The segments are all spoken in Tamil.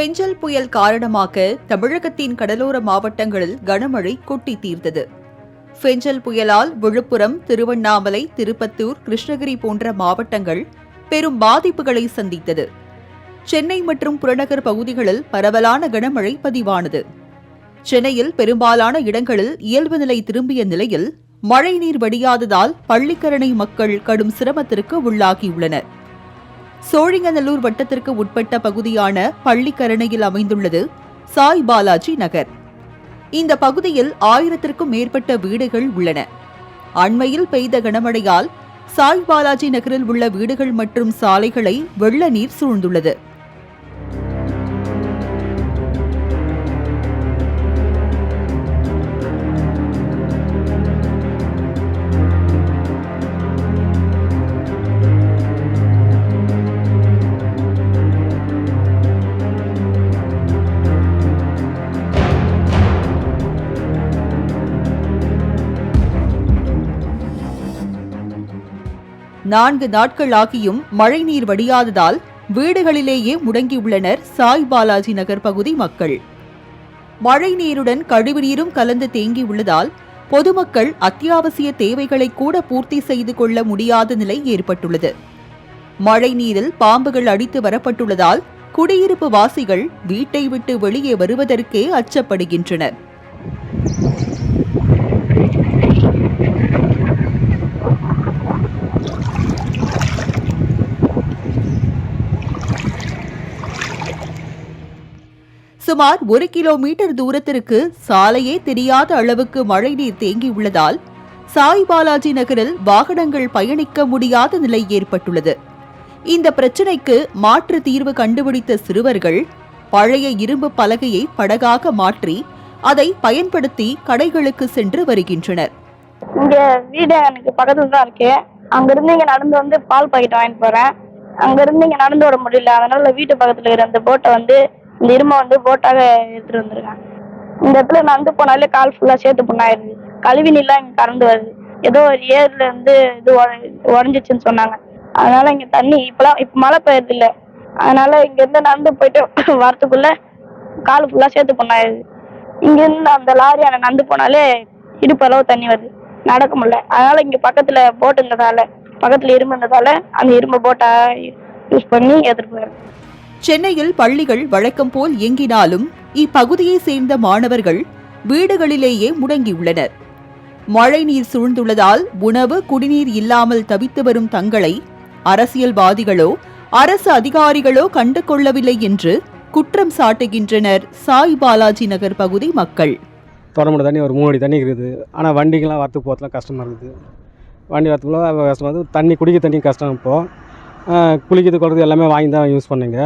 பெஞ்சல் புயல் காரணமாக தமிழகத்தின் கடலோர மாவட்டங்களில் கனமழை கொட்டி தீர்த்தது. பெஞ்சல் புயலால் விழுப்புரம், திருவண்ணாமலை, திருப்பத்தூர், கிருஷ்ணகிரி போன்ற மாவட்டங்கள் பெரும் பாதிப்புகளை சந்தித்தது. சென்னை மற்றும் புறநகர் பகுதிகளில் பரவலான கனமழை பதிவானது. சென்னையில் பெரும்பாலான இடங்களில் இயல்பு நிலை திரும்பிய நிலையில் மழைநீர் வடியாததால் பள்ளிக்கரணை மக்கள் கடும் சிரமத்திற்கு உள்ளாகியுள்ளனர். சோழிங்கநல்லூர் வட்டத்திற்கு உட்பட்ட பகுதியான பள்ளிக்கரணையில் அமைந்துள்ளது சாய் பாலாஜி நகர். இந்த பகுதியில் 1000க்கும் மேற்பட்ட வீடுகள் உள்ளன. அண்மையில் பெய்த கனமழையால் சாய் பாலாஜி நகரில் உள்ள வீடுகள் மற்றும் சாலைகளை வெள்ள நீர் சூழ்ந்துள்ளது. நான்கு நாட்களாகியும் மழைநீர் வடியாததால் வீடுகளிலேயே முடங்கியுள்ளனர் சாய் பாலாஜி நகர் பகுதி மக்கள். மழைநீருடன் கழிவுநீரும் கலந்து தேங்கியுள்ளதால் பொதுமக்கள் அத்தியாவசிய தேவைகளை கூட பூர்த்தி செய்து கொள்ள முடியாத நிலை ஏற்பட்டுள்ளது. மழைநீரில் பாம்புகள் அடித்து வரப்பட்டுள்ளதால் குடியிருப்பு வாசிகள் வீட்டை விட்டு வெளியே வருவதற்கே அச்சப்படுகின்றனர். சுமார் 1 கிலோமீட்டர் தூரத்திற்கு சாலையே தெரியாத அளவுக்கு மழைநீர் தேங்கியுள்ளதால் சாய் பாலாஜி நகரில் வாகனங்கள் பயணிக்க முடியாத நிலை ஏற்பட்டுள்ளது. இந்த பிரச்சினைக்கு மாற்று தீர்வு கண்டுபிடித்த சிறுவர்கள் பழைய இரும்பு பலகையை படகாக மாற்றி அதை பயன்படுத்தி கடைகளுக்கு சென்று வருகின்றனர். இங்க வீடு எனக்கு பக்கத்துல தான் இருக்கு. அங்கிருந்து இங்க நடந்து வந்து பால் பாக்கெட் வாங்கிட்டு போறேன். அங்கிருந்து இங்க நடந்து வர முடியல. அதனால வீட்டு பக்கத்துல இருக்கிற அந்த போட்டை இந்த இருமை போட்டாக எடுத்துட்டு வந்திருக்காங்க. இந்த இடத்துல நடந்து போனாலே கால் ஃபுல்லா சேர்த்து புண்ணாயிருது. கழிவு நீர்லாம் இங்க கறந்து வருது. ஏதோ ஒரு ஏர்ல இருந்து இது உடஞ்சிச்சுன்னு சொன்னாங்க. அதனால இங்க தண்ணி இப்ப மழை பெய்யறது இல்லை. அதனால இங்க இருந்து நடந்து போயிட்டு வரத்துக்குள்ள கால் ஃபுல்லா சேர்த்து புண்ணாயிருது. இங்க இருந்து அந்த லாரி நடந்து போனாலே இடுப்பு அளவு தண்ணி வருது. நடக்க முடியல. அதனால இங்க பக்கத்துல போட்டு இருந்ததால, பக்கத்துல இரும்பு இருந்ததால அந்த இரும்பு போட்டை யூஸ் பண்ணி எடுத்துட்டு போயிடும். சென்னையில் பள்ளிகள் வழக்கம் போல் இயங்கினாலும் இப்பகுதியை சேர்ந்த மாணவர்கள் வீடுகளிலேயே முடங்கியுள்ளனர். மழைநீர் சூழ்ந்துள்ளதால் உணவு, குடிநீர் இல்லாமல் தவித்து வரும் தங்களை அரசியல்வாதிகளோ அரசு அதிகாரிகளோ கண்டு கொள்ளவில்லை என்று குற்றம் சாட்டுகின்றனர் சாய் பாலாஜி நகர் பகுதி மக்கள். தொடர்ந்து தண்ணி ஒரு 3 அடி தண்ணி இருக்குது. ஆனால் வண்டிகள்லாம் வரத்துக்கு போகிறதுலாம் கஷ்டமாக இருக்குது. வண்டி வரத்துக்குள்ள கஷ்டமாக இருக்குது. தண்ணி குடிக்க தண்ணி கஷ்டம். இப்போது குளிக்கிறது கொள்வது எல்லாமே வாங்கி தான் யூஸ் பண்ணுங்க.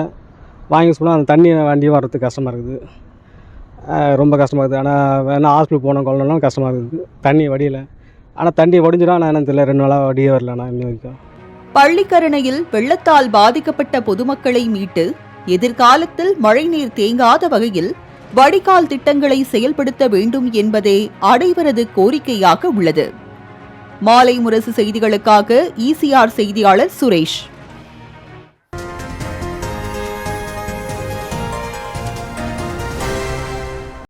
வாங்கி யூஸ் பண்ணால் அந்த தண்ணி வண்டி வர்றதுக்கு கஷ்டமாக இருக்குது. ரொம்ப கஷ்டமாக இருக்குது. ஆனால் வேணால் ஹாஸ்பிட்டல் போனோம் கொள்ளணும் கஷ்டமாக இருக்குது. தண்ணி வடியலை. ஆனால் தண்ணி வடிஞ்சிடும். ஆனால் என்னன்னு தெரியல, 2 நாளாக வடியே வரல. நான் இன்னும் வரைக்கும் பள்ளிக்கரணையில் வெள்ளத்தால் பாதிக்கப்பட்ட பொதுமக்களை மீட்டு எதிர்காலத்தில் மழைநீர் தேங்காத வகையில் வடிகால் திட்டங்களை செயல்படுத்த வேண்டும் என்பதே அனைவரது கோரிக்கையாக உள்ளது. மாலை முரசு செய்திகளுக்காக ECR செய்தியாளர் சுரேஷ்.